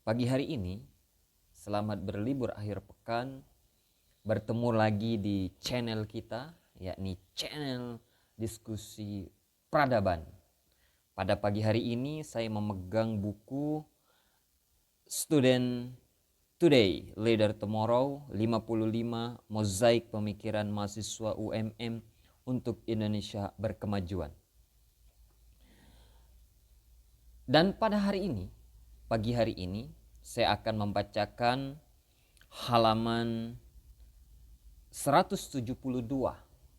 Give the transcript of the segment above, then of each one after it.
Pagi hari ini, selamat berlibur akhir pekan. Bertemu lagi di channel kita, yakni channel diskusi peradaban. Pada pagi hari ini saya memegang buku Student Today, Leader Tomorrow, 55 Mozaik Pemikiran Mahasiswa UMM untuk Indonesia Berkemajuan. Dan pada hari ini, pagi hari ini, saya akan membacakan halaman 172.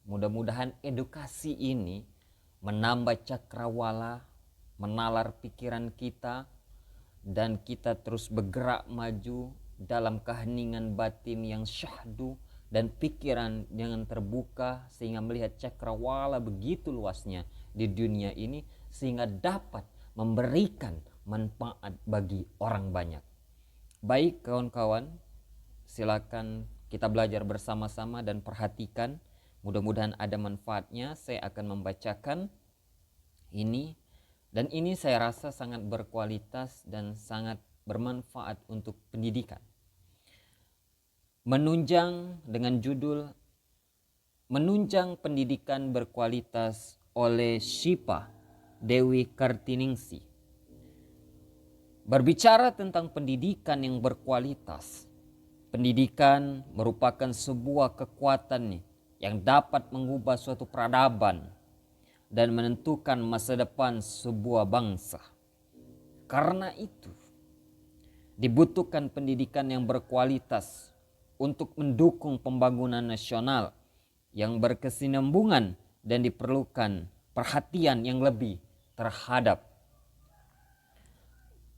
Mudah-mudahan edukasi ini menambah cakrawala, menalar pikiran kita, dan kita terus bergerak maju dalam keheningan batin yang syahdu dan pikiran yang terbuka sehingga melihat cakrawala begitu luasnya di dunia ini sehingga dapat memberikan manfaat bagi orang banyak. Baik kawan-kawan, silakan kita belajar bersama-sama dan perhatikan. Mudah-mudahan ada manfaatnya. Saya akan membacakan ini, dan ini saya rasa sangat berkualitas dan sangat bermanfaat untuk pendidikan. Menunjang dengan judul Menunjang Pendidikan Berkualitas oleh Syifa Dewi Kartiningsih. Berbicara tentang pendidikan yang berkualitas, pendidikan merupakan sebuah kekuatan yang dapat mengubah suatu peradaban dan menentukan masa depan sebuah bangsa. Karena itu, dibutuhkan pendidikan yang berkualitas untuk mendukung pembangunan nasional yang berkesinambungan dan diperlukan perhatian yang lebih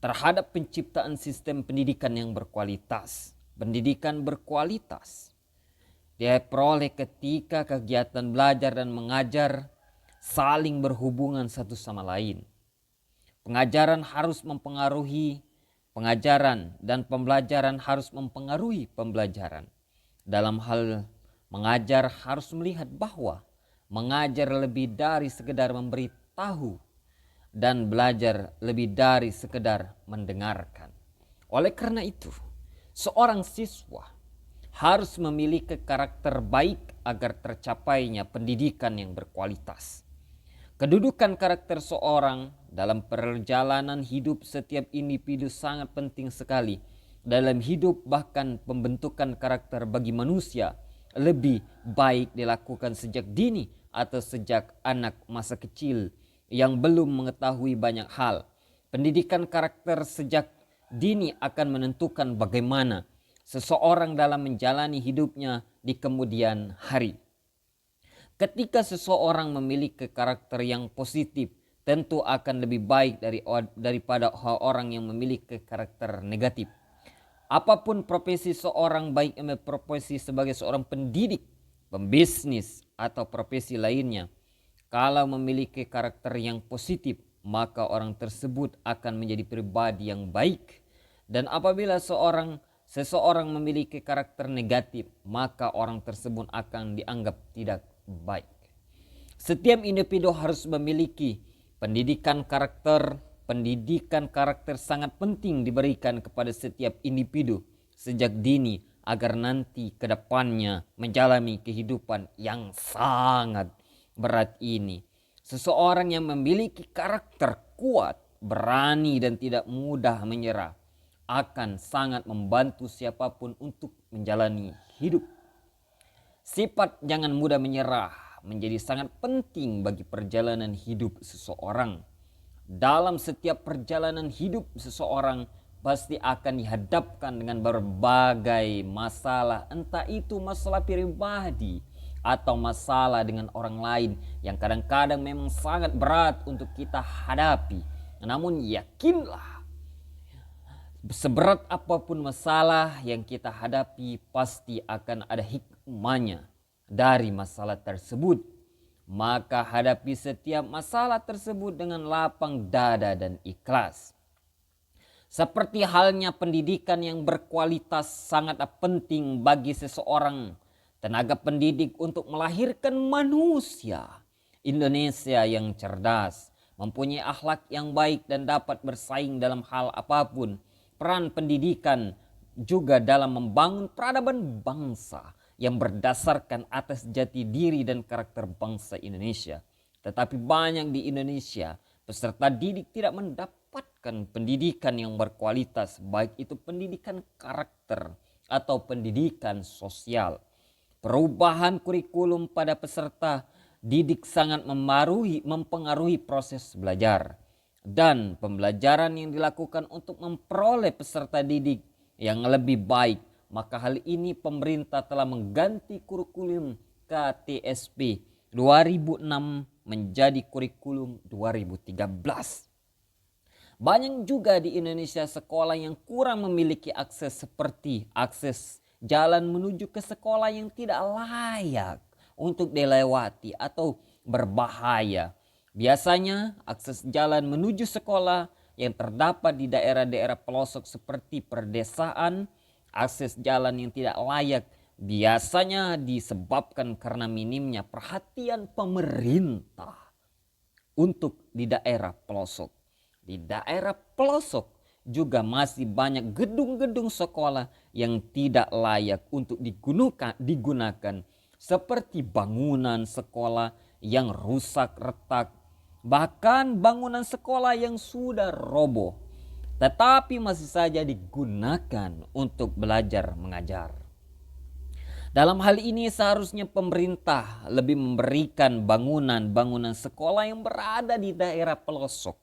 terhadap penciptaan sistem pendidikan yang berkualitas. Pendidikan berkualitas diperoleh ketika kegiatan belajar dan mengajar saling berhubungan satu sama lain. Pengajaran harus mempengaruhi pengajaran dan pembelajaran harus mempengaruhi pembelajaran. Dalam hal mengajar harus melihat bahwa mengajar lebih dari sekedar memberitahu dan belajar lebih dari sekedar mendengarkan. Oleh karena itu, seorang siswa harus memiliki karakter baik agar tercapainya pendidikan yang berkualitas. Kedudukan karakter seorang dalam perjalanan hidup setiap individu sangat penting sekali. Dalam hidup bahkan pembentukan karakter bagi manusia lebih baik dilakukan sejak dini atau sejak anak masa kecil yang belum mengetahui banyak hal. Pendidikan karakter sejak dini akan menentukan bagaimana seseorang dalam menjalani hidupnya di kemudian hari. Ketika seseorang memiliki karakter yang positif, tentu akan lebih baik daripada orang yang memiliki karakter negatif. Apapun profesi seorang, baik profesi sebagai seorang pendidik, pembisnis, atau profesi lainnya, kalau memiliki karakter yang positif, maka orang tersebut akan menjadi pribadi yang baik. Dan apabila seseorang memiliki karakter negatif, maka orang tersebut akan dianggap tidak baik. Setiap individu harus memiliki pendidikan karakter. Pendidikan karakter sangat penting diberikan kepada setiap individu sejak dini agar nanti ke depannya menjalani kehidupan yang sangat berat ini. Seseorang yang memiliki karakter kuat, berani dan tidak mudah menyerah akan sangat membantu siapapun untuk menjalani hidup. Sifat jangan mudah menyerah menjadi sangat penting bagi perjalanan hidup seseorang. Dalam setiap perjalanan hidup seseorang pasti akan dihadapkan dengan berbagai masalah, entah itu masalah pribadi atau masalah dengan orang lain yang kadang-kadang memang sangat berat untuk kita hadapi. Namun yakinlah, seberat apapun masalah yang kita hadapi, pasti akan ada hikmahnya dari masalah tersebut. Maka hadapi setiap masalah tersebut dengan lapang dada dan ikhlas. Seperti halnya pendidikan yang berkualitas sangat penting bagi seseorang tenaga pendidik untuk melahirkan manusia Indonesia yang cerdas, mempunyai akhlak yang baik dan dapat bersaing dalam hal apapun. peran pendidikan juga dalam membangun peradaban bangsa yang berdasarkan atas jati diri dan karakter bangsa Indonesia. Tetapi banyak di Indonesia peserta didik tidak mendapatkan pendidikan yang berkualitas, baik itu pendidikan karakter atau pendidikan sosial. Perubahan kurikulum pada peserta didik sangat mempengaruhi proses belajar dan pembelajaran yang dilakukan untuk memperoleh peserta didik yang lebih baik. Maka hal ini pemerintah telah mengganti kurikulum KTSP 2006 menjadi kurikulum 2013. Banyak juga di Indonesia sekolah yang kurang memiliki akses, seperti akses jalan menuju ke sekolah yang tidak layak untuk dilewati atau berbahaya. Biasanya akses jalan menuju sekolah yang terdapat di daerah-daerah pelosok seperti perdesaan, akses jalan yang tidak layak biasanya disebabkan karena minimnya perhatian pemerintah untuk di daerah pelosok. Di daerah pelosok juga masih banyak gedung-gedung sekolah yang tidak layak untuk digunakan seperti bangunan sekolah yang rusak retak, bahkan bangunan sekolah yang sudah roboh tetapi masih saja digunakan untuk belajar mengajar. Dalam hal ini seharusnya pemerintah lebih memberikan bangunan-bangunan sekolah yang berada di daerah pelosok.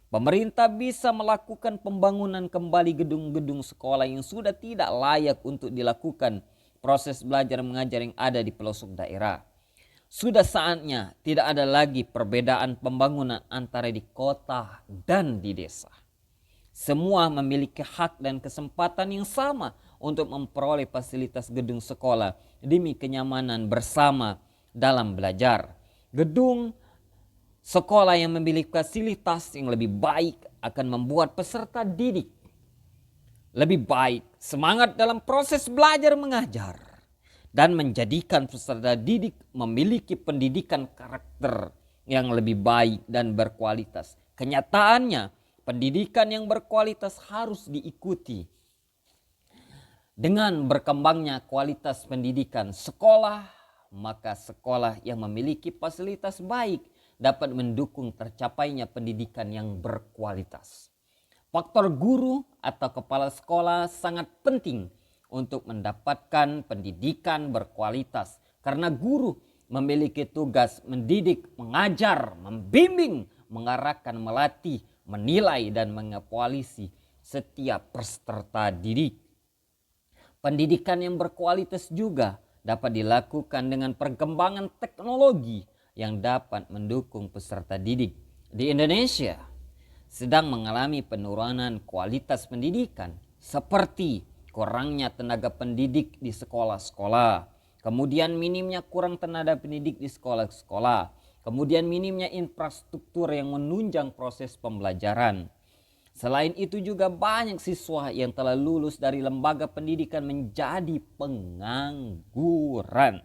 Pemerintah bisa melakukan pembangunan kembali gedung-gedung sekolah yang sudah tidak layak untuk dilakukan proses belajar mengajar yang ada di pelosok daerah. Sudah saatnya tidak ada lagi perbedaan pembangunan antara di kota dan di desa. Semua memiliki hak dan kesempatan yang sama untuk memperoleh fasilitas gedung sekolah demi kenyamanan bersama dalam belajar. Gedung sekolah yang memiliki fasilitas yang lebih baik akan membuat peserta didik lebih baik, semangat dalam proses belajar mengajar, dan menjadikan peserta didik memiliki pendidikan karakter yang lebih baik dan berkualitas. Kenyataannya, pendidikan yang berkualitas harus diikuti dengan berkembangnya kualitas pendidikan sekolah, maka sekolah yang memiliki fasilitas baik dapat mendukung tercapainya pendidikan yang berkualitas. Faktor guru atau kepala sekolah sangat penting untuk mendapatkan pendidikan berkualitas karena guru memiliki tugas mendidik, mengajar, membimbing, mengarahkan, melatih, menilai dan mengevaluasi setiap peserta didik. Pendidikan yang berkualitas juga dapat dilakukan dengan perkembangan teknologi yang dapat mendukung peserta didik. Di Indonesia sedang mengalami penurunan kualitas pendidikan seperti kurangnya tenaga pendidik di sekolah-sekolah, kemudian minimnya kurang tenaga pendidik di sekolah-sekolah, kemudian minimnya infrastruktur yang menunjang proses pembelajaran. Selain itu juga banyak siswa yang telah lulus dari lembaga pendidikan menjadi pengangguran.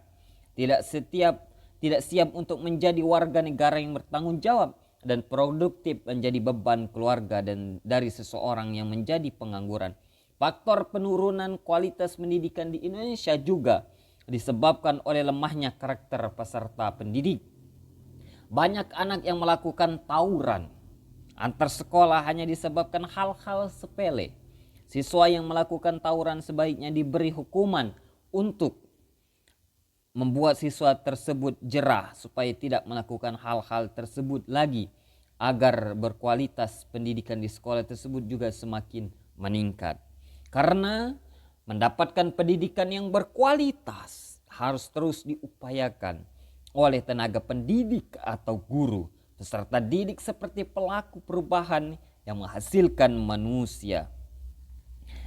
Tidak siap untuk menjadi warga negara yang bertanggung jawab dan produktif menjadi beban keluarga dan dari seseorang yang menjadi pengangguran. Faktor penurunan kualitas pendidikan di Indonesia juga disebabkan oleh lemahnya karakter peserta pendidik. Banyak anak yang melakukan tawuran antar sekolah hanya disebabkan hal-hal sepele. Siswa yang melakukan tawuran sebaiknya diberi hukuman untuk membuat siswa tersebut jerah supaya tidak melakukan hal-hal tersebut lagi, agar berkualitas pendidikan di sekolah tersebut juga semakin meningkat. Karena mendapatkan pendidikan yang berkualitas harus terus diupayakan oleh tenaga pendidik atau guru, peserta didik seperti pelaku perubahan yang menghasilkan manusia.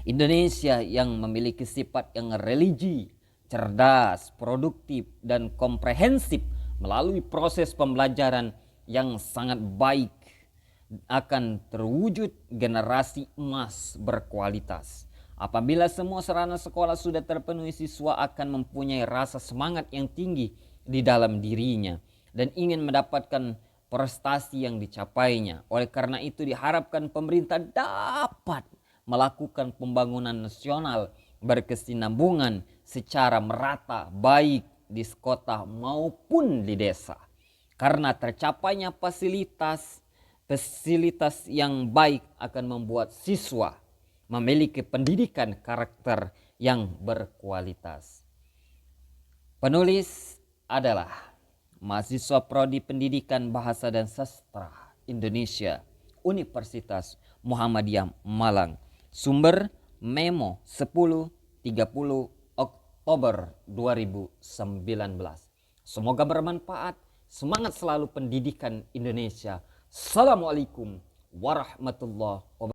Indonesia yang memiliki sifat yang religi, cerdas, produktif, dan komprehensif melalui proses pembelajaran yang sangat baik akan terwujud generasi emas berkualitas. Apabila semua sarana sekolah sudah terpenuhi, siswa akan mempunyai rasa semangat yang tinggi di dalam dirinya dan ingin mendapatkan prestasi yang dicapainya. Oleh karena itu diharapkan pemerintah dapat melakukan pembangunan nasional berkesinambungan secara merata baik di kota maupun di desa. Karena tercapainya fasilitas yang baik akan membuat siswa memiliki pendidikan karakter yang berkualitas. Penulis adalah mahasiswa Prodi Pendidikan Bahasa dan Sastra Indonesia, Universitas Muhammadiyah Malang. Sumber Memo 10/30 Oktober 2019. Semoga bermanfaat. Semangat selalu pendidikan Indonesia. Assalamualaikum warahmatullahi wabarakatuh.